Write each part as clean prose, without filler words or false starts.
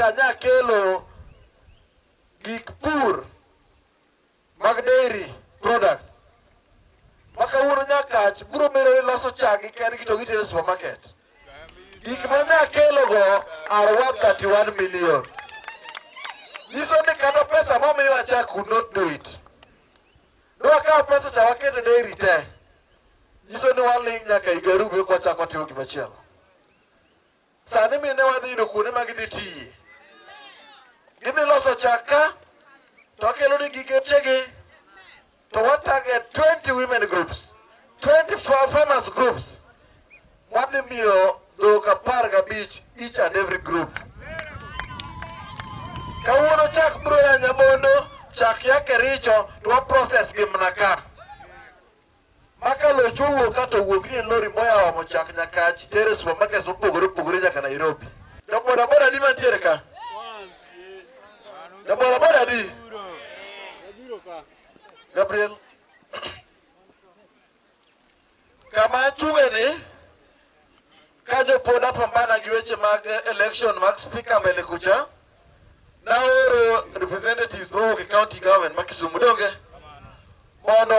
nyaka nyakelo gik pur mag dairy products. Maka uno Nyakach buro mero loso chagi kendgi to gitere supermarket. Gik ma nyakelo go are worth 31 million. Niso ni kata pesa momiyo achak could not do it. No akawo pesa cha wakete dairy te. Niso ni waling nyaka Igarube kwa chako tiyo gimachielo. Sani mine wadhi yudo kuonde ma gidhi tiye. Gidhi loso chaka to akelo ni gige chege. To what target 20 women groups, 20 farmers groups. Wadhi miyo dhok 15 each and every group. Kawuono chak bro ya Nyamondo, chak yake richo to wa process gi mnaka. Maka lo chuo kato wuok ni lori moya omo chak Nyakach tere supermarkets mopogore nyaka Nairobi. Jabora bora di mantiere ka. Jabora bora di. Gabriel. Kama chunge ni kajo poda pambana gi weche mag election mag speaker mbele kucha. Now representatives of the county government Makisumu donge mondo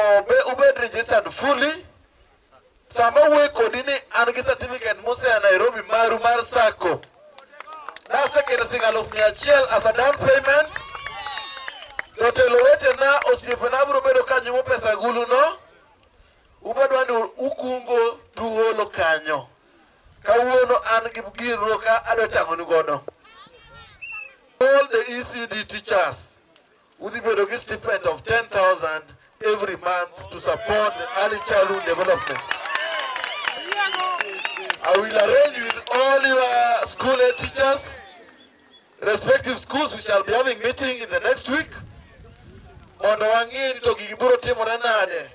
ubed registered fully. Sama we kodini an gi certificate mose a Nairobi maru mar sako. Na sekere singaluf 100 as a down payment. Dotelo wete na osiepe na bro bedo kanyo mo pesa gulu no. Ubedwa ni ukungo tuolo kanyo. Kawuono an gi giro ka ado tango ni godo. All the ECD teachers would be a stipend of 10,000 every month to support the early childhood development. I will arrange with all your school head teachers, respective schools. We shall be having meeting in the next week. Mondo wang'e ni to gigi biro timore nade.